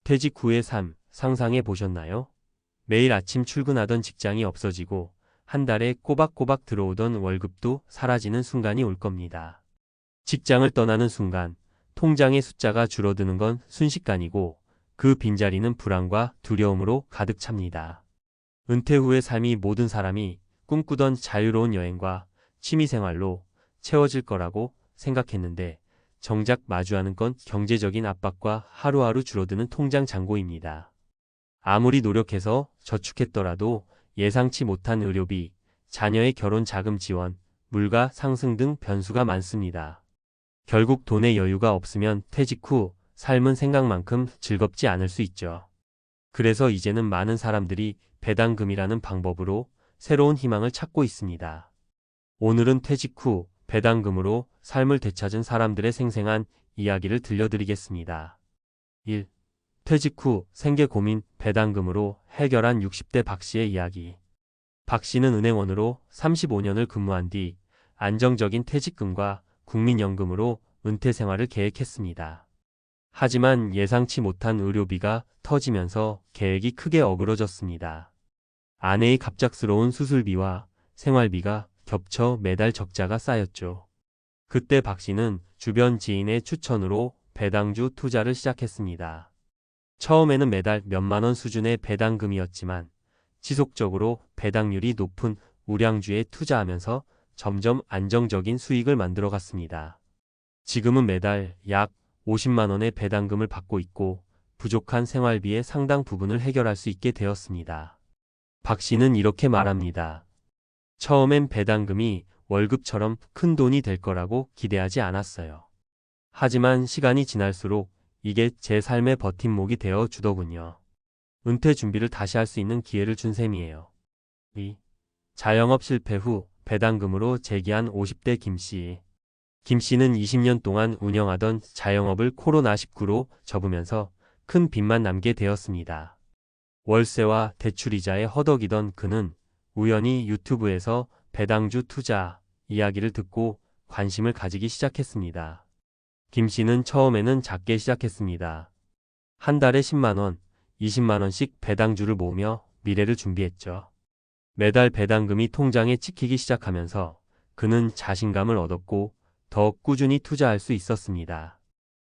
퇴직 후의 삶 상상해 보셨나요? 매일 아침 출근하던 직장이 없어지고 한 달에 꼬박꼬박 들어오던 월급도 사라지는 순간이 올 겁니다. 직장을 떠나는 순간 통장의 숫자가 줄어드는 건 순식간이고 그 빈자리는 불안과 두려움으로 가득 찹니다. 은퇴 후의 삶이 모든 사람이 꿈꾸던 자유로운 여행과 취미생활로 채워질 거라고 생각했는데 정작 마주하는 건 경제적인 압박과 하루하루 줄어드는 통장 잔고입니다. 아무리 노력해서 저축했더라도 예상치 못한 의료비, 자녀의 결혼 자금 지원, 물가 상승 등 변수가 많습니다. 결국 돈의 여유가 없으면 퇴직 후 삶은 생각만큼 즐겁지 않을 수 있죠. 그래서 이제는 많은 사람들이 배당금이라는 방법으로 새로운 희망을 찾고 있습니다. 오늘은 퇴직 후 배당금으로 삶을 되찾은 사람들의 생생한 이야기를 들려드리겠습니다. 1. 퇴직 후 생계 고민 배당금으로 해결한 60대 박씨의 이야기. 박씨는 은행원으로 35년을 근무한 뒤 안정적인 퇴직금과 국민연금으로 은퇴 생활을 계획했습니다. 하지만 예상치 못한 의료비가 터지면서 계획이 크게 어그러졌습니다. 아내의 갑작스러운 수술비와 생활비가 겹쳐 매달 적자가 쌓였죠. 그때 박씨는 주변 지인의 추천으로 배당주 투자를 시작했습니다. 처음에는 매달 몇만 원 수준의 배당금이었지만 지속적으로 배당률이 높은 우량주에 투자하면서 점점 안정적인 수익을 만들어갔습니다. 지금은 매달 약 50만 원의 배당금을 받고 있고 부족한 생활비의 상당 부분을 해결할 수 있게 되었습니다. 박 씨는 이렇게 말합니다. 처음엔 배당금이 월급처럼 큰 돈이 될 거라고 기대하지 않았어요. 하지만 시간이 지날수록 이게 제 삶의 버팀목이 되어 주더군요. 은퇴 준비를 다시 할 수 있는 기회를 준 셈이에요. 2. 자영업 실패 후 배당금으로 재기한 50대 김 씨. 김 씨는 20년 동안 운영하던 자영업을 코로나19로 접으면서 큰 빚만 남게 되었습니다. 월세와 대출이자에 허덕이던 그는 우연히 유튜브에서 배당주 투자 이야기를 듣고 관심을 가지기 시작했습니다. 김 씨는 처음에는 작게 시작했습니다. 한 달에 10만 원, 20만 원씩 배당주를 모으며 미래를 준비했죠. 매달 배당금이 통장에 찍히기 시작하면서 그는 자신감을 얻었고 더 꾸준히 투자할 수 있었습니다.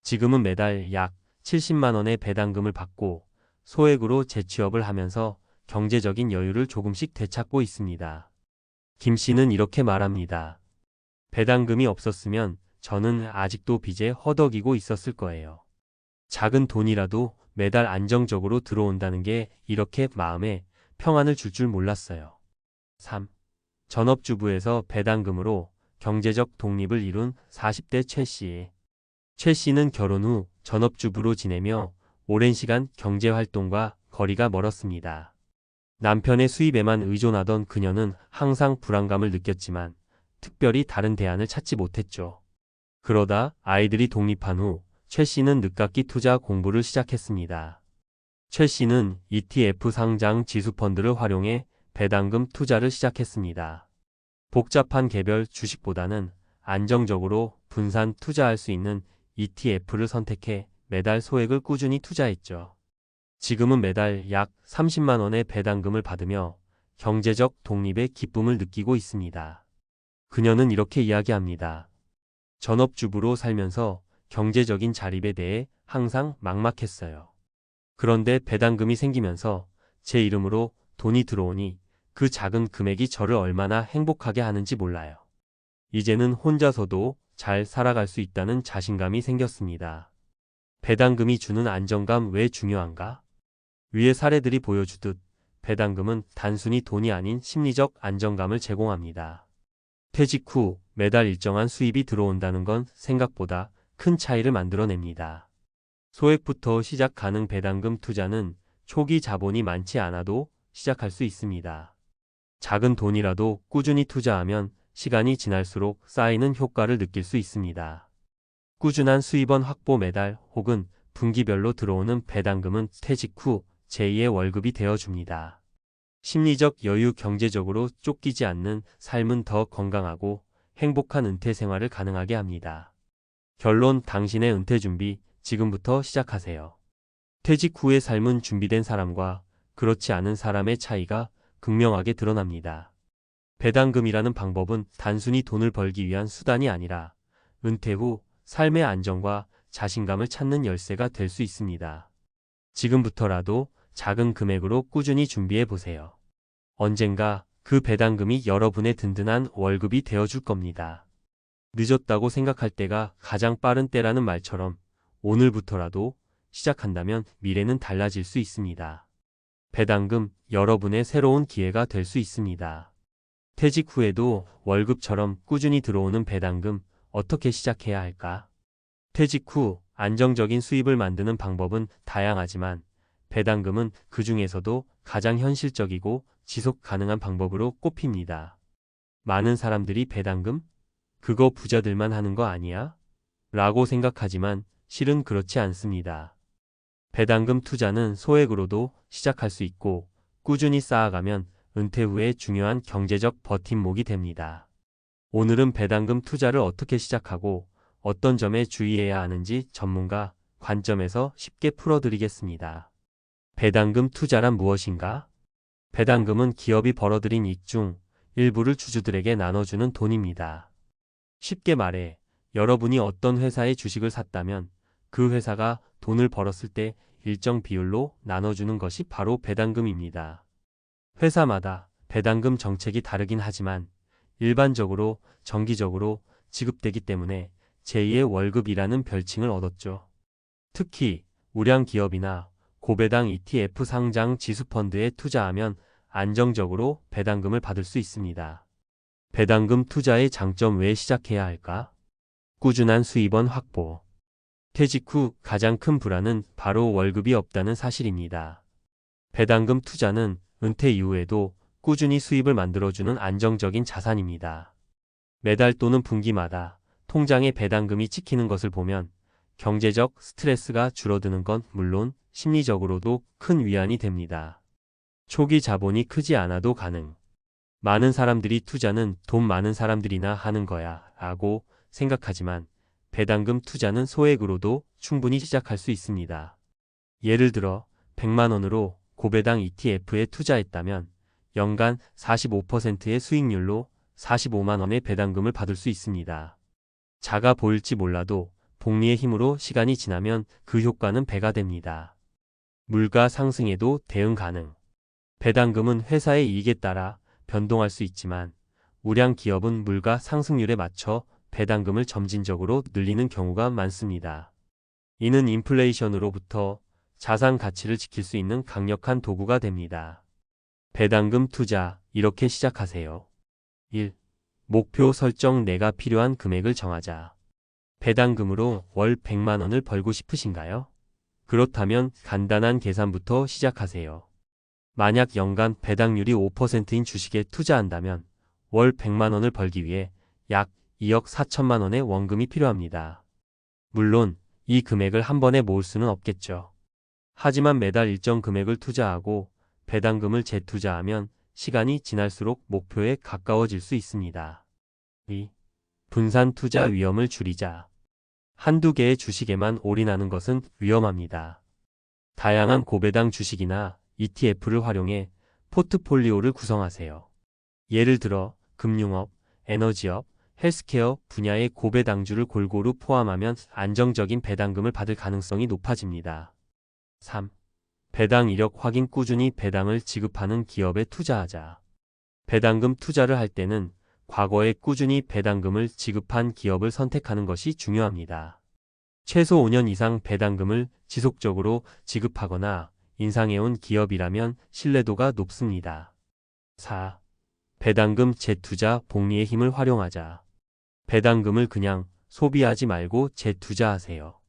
지금은 매달 약 70만 원의 배당금을 받고 소액으로 재취업을 하면서 경제적인 여유를 조금씩 되찾고 있습니다. 김 씨는 이렇게 말합니다. 배당금이 없었으면 저는 아직도 빚에 허덕이고 있었을 거예요. 작은 돈이라도 매달 안정적으로 들어온다는 게 이렇게 마음에 평안을 줄 몰랐어요. 3. 전업주부에서 배당금으로 경제적 독립을 이룬 40대 최 씨. 최 씨는 결혼 후 전업주부로 지내며 오랜 시간 경제활동과 거리가 멀었습니다. 남편의 수입에만 의존하던 그녀는 항상 불안감을 느꼈지만 특별히 다른 대안을 찾지 못했죠. 그러다 아이들이 독립한 후 최 씨는 늦깎이 투자 공부를 시작했습니다. 최 씨는 ETF 상장 지수펀드를 활용해 배당금 투자를 시작했습니다. 복잡한 개별 주식보다는 안정적으로 분산 투자할 수 있는 ETF를 선택해 매달 소액을 꾸준히 투자했죠. 지금은 매달 약 30만 원의 배당금을 받으며 경제적 독립의 기쁨을 느끼고 있습니다. 그녀는 이렇게 이야기합니다. 전업주부로 살면서 경제적인 자립에 대해 항상 막막했어요. 그런데 배당금이 생기면서 제 이름으로 돈이 들어오니 그 작은 금액이 저를 얼마나 행복하게 하는지 몰라요. 이제는 혼자서도 잘 살아갈 수 있다는 자신감이 생겼습니다. 배당금이 주는 안정감 왜 중요한가? 위의 사례들이 보여주듯 배당금은 단순히 돈이 아닌 심리적 안정감을 제공합니다. 퇴직 후 매달 일정한 수입이 들어온다는 건 생각보다 큰 차이를 만들어냅니다. 소액부터 시작 가능 배당금 투자는 초기 자본이 많지 않아도 시작할 수 있습니다. 작은 돈이라도 꾸준히 투자하면 시간이 지날수록 쌓이는 효과를 느낄 수 있습니다. 꾸준한 수입원 확보 매달 혹은 분기별로 들어오는 배당금은 퇴직 후 제2의 월급이 되어줍니다. 심리적 여유 경제적으로 쫓기지 않는 삶은 더 건강하고 행복한 은퇴 생활을 가능하게 합니다. 결론 당신의 은퇴 준비 지금부터 시작하세요. 퇴직 후의 삶은 준비된 사람과 그렇지 않은 사람의 차이가 극명하게 드러납니다. 배당금이라는 방법은 단순히 돈을 벌기 위한 수단이 아니라 은퇴 후 삶의 안정과 자신감을 찾는 열쇠가 될 수 있습니다. 지금부터라도 작은 금액으로 꾸준히 준비해 보세요. 언젠가 그 배당금이 여러분의 든든한 월급이 되어줄 겁니다. 늦었다고 생각할 때가 가장 빠른 때라는 말처럼 오늘부터라도 시작한다면 미래는 달라질 수 있습니다. 배당금, 여러분의 새로운 기회가 될 수 있습니다. 퇴직 후에도 월급처럼 꾸준히 들어오는 배당금, 어떻게 시작해야 할까? 퇴직 후 안정적인 수입을 만드는 방법은 다양하지만 배당금은 그 중에서도 가장 현실적이고 지속 가능한 방법으로 꼽힙니다. 많은 사람들이 배당금? 그거 부자들만 하는 거 아니야? 라고 생각하지만 실은 그렇지 않습니다. 배당금 투자는 소액으로도 시작할 수 있고 꾸준히 쌓아가면 은퇴 후에 중요한 경제적 버팀목이 됩니다. 오늘은 배당금 투자를 어떻게 시작하고 어떤 점에 주의해야 하는지 전문가 관점에서 쉽게 풀어드리겠습니다. 배당금 투자란 무엇인가? 배당금은 기업이 벌어들인 이익 중 일부를 주주들에게 나눠주는 돈입니다. 쉽게 말해 여러분이 어떤 회사의 주식을 샀다면 그 회사가 돈을 벌었을 때 일정 비율로 나눠주는 것이 바로 배당금입니다. 회사마다 배당금 정책이 다르긴 하지만 일반적으로 정기적으로 지급되기 때문에 제2의 월급이라는 별칭을 얻었죠. 특히 우량 기업이나 고배당 ETF 상장 지수펀드에 투자하면 안정적으로 배당금을 받을 수 있습니다. 배당금 투자의 장점 왜 시작해야 할까? 꾸준한 수입원 확보. 퇴직 후 가장 큰 불안은 바로 월급이 없다는 사실입니다. 배당금 투자는 은퇴 이후에도 꾸준히 수입을 만들어주는 안정적인 자산입니다. 매달 또는 분기마다 통장에 배당금이 찍히는 것을 보면 경제적 스트레스가 줄어드는 건 물론 심리적으로도 큰 위안이 됩니다. 초기 자본이 크지 않아도 가능. 많은 사람들이 투자는 돈 많은 사람들이나 하는 거야 라고 생각하지만 배당금 투자는 소액으로도 충분히 시작할 수 있습니다. 예를 들어 100만 원으로 고배당 ETF에 투자했다면 연간 45%의 수익률로 45만 원의 배당금을 받을 수 있습니다. 작아 보일지 몰라도 복리의 힘으로 시간이 지나면 그 효과는 배가 됩니다. 물가 상승에도 대응 가능. 배당금은 회사의 이익에 따라 변동할 수 있지만 우량 기업은 물가 상승률에 맞춰 배당금을 점진적으로 늘리는 경우가 많습니다. 이는 인플레이션으로부터 자산 가치를 지킬 수 있는 강력한 도구가 됩니다. 배당금 투자, 이렇게 시작하세요. 1. 목표 설정. 내가 필요한 금액을 정하자. 배당금으로 월 100만 원을 벌고 싶으신가요? 그렇다면 간단한 계산부터 시작하세요. 만약 연간 배당률이 5%인 주식에 투자한다면 월 100만 원을 벌기 위해 약 2억 4천만 원의 원금이 필요합니다. 물론 이 금액을 한 번에 모을 수는 없겠죠. 하지만 매달 일정 금액을 투자하고 배당금을 재투자하면 시간이 지날수록 목표에 가까워질 수 있습니다. 2. 분산 투자 위험을 줄이자. 한두 개의 주식에만 올인하는 것은 위험합니다. 다양한 고배당 주식이나 ETF를 활용해 포트폴리오를 구성하세요. 예를 들어 금융업, 에너지업, 헬스케어 분야의 고배당주를 골고루 포함하면 안정적인 배당금을 받을 가능성이 높아집니다. 3. 배당 이력 확인. 꾸준히 배당을 지급하는 기업에 투자하자. 배당금 투자를 할 때는 과거에 꾸준히 배당금을 지급한 기업을 선택하는 것이 중요합니다. 최소 5년 이상 배당금을 지속적으로 지급하거나 인상해온 기업이라면 신뢰도가 높습니다. 4. 배당금 재투자. 복리의 힘을 활용하자. 배당금을 그냥 소비하지 말고 재투자하세요.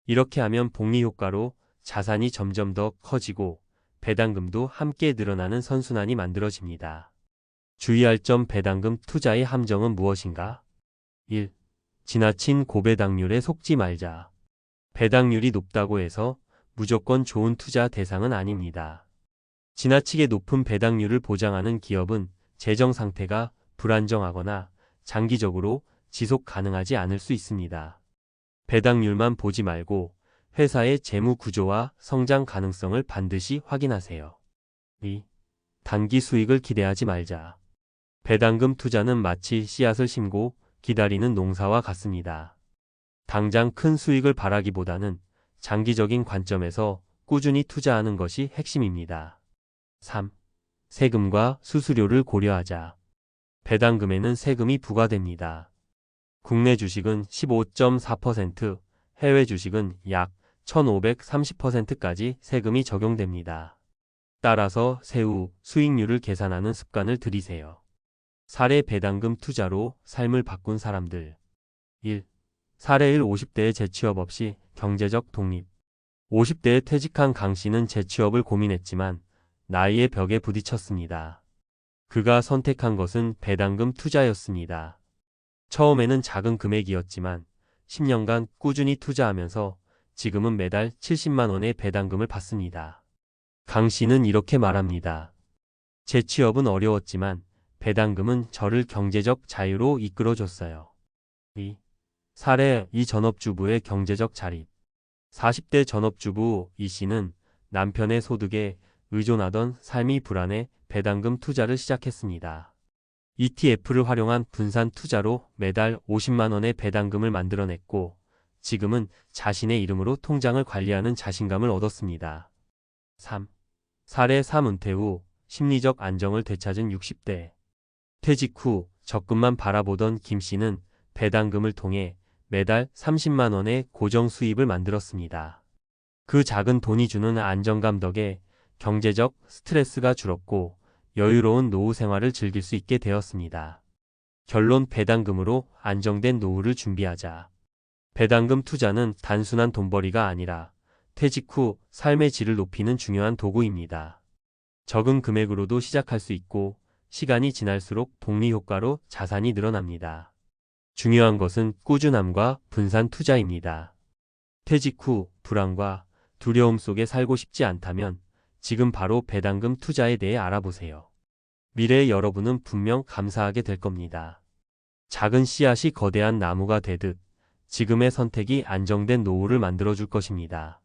이렇게 하면 복리 효과로 자산이 점점 더 커지고 배당금도 함께 늘어나는 선순환이 만들어집니다. 주의할 점. 배당금 투자의 함정은 무엇인가? 1. 지나친 고배당률에 속지 말자. 배당률이 높다고 해서 무조건 좋은 투자 대상은 아닙니다. 지나치게 높은 배당률을 보장하는 기업은 재정 상태가 불안정하거나 장기적으로 지속 가능하지 않을 수 있습니다. 배당률만 보지 말고 회사의 재무 구조와 성장 가능성을 반드시 확인하세요. 2. 단기 수익을 기대하지 말자. 배당금 투자는 마치 씨앗을 심고 기다리는 농사와 같습니다. 당장 큰 수익을 바라기보다는 장기적인 관점에서 꾸준히 투자하는 것이 핵심입니다. 3. 세금과 수수료를 고려하자. 배당금에는 세금이 부과됩니다. 국내 주식은 15.4%, 해외 주식은 약 1530%까지 세금이 적용됩니다. 따라서 세후 수익률을 계산하는 습관을 들이세요. 사례 배당금 투자로 삶을 바꾼 사람들. 1. 사례 1. 50대에 재취업 없이 경제적 독립. 50대에 퇴직한 강 씨는 재취업을 고민했지만 나이의 벽에 부딪혔습니다. 그가 선택한 것은 배당금 투자였습니다. 처음에는 작은 금액이었지만 10년간 꾸준히 투자하면서 지금은 매달 70만 원의 배당금을 받습니다. 강 씨는 이렇게 말합니다. 재취업은 어려웠지만 배당금은 저를 경제적 자유로 이끌어줬어요. 2. 사례 2. 전업주부의 경제적 자립. 40대 전업주부 이 씨는 남편의 소득에 의존하던 삶이 불안해 배당금 투자를 시작했습니다. ETF를 활용한 분산 투자로 매달 50만 원의 배당금을 만들어냈고 지금은 자신의 이름으로 통장을 관리하는 자신감을 얻었습니다. 3. 사례 3. 은퇴 후 심리적 안정을 되찾은 60대. 퇴직 후 적금만 바라보던 김 씨는 배당금을 통해 매달 30만 원의 고정 수입을 만들었습니다. 그 작은 돈이 주는 안정감 덕에 경제적 스트레스가 줄었고 여유로운 노후 생활을 즐길 수 있게 되었습니다. 결론 배당금으로 안정된 노후를 준비하자. 배당금 투자는 단순한 돈벌이가 아니라 퇴직 후 삶의 질을 높이는 중요한 도구입니다. 적은 금액으로도 시작할 수 있고 시간이 지날수록 복리 효과로 자산이 늘어납니다. 중요한 것은 꾸준함과 분산 투자입니다. 퇴직 후 불안과 두려움 속에 살고 싶지 않다면 지금 바로 배당금 투자에 대해 알아보세요. 미래의 여러분은 분명 감사하게 될 겁니다. 작은 씨앗이 거대한 나무가 되듯 지금의 선택이 안정된 노후를 만들어줄 것입니다.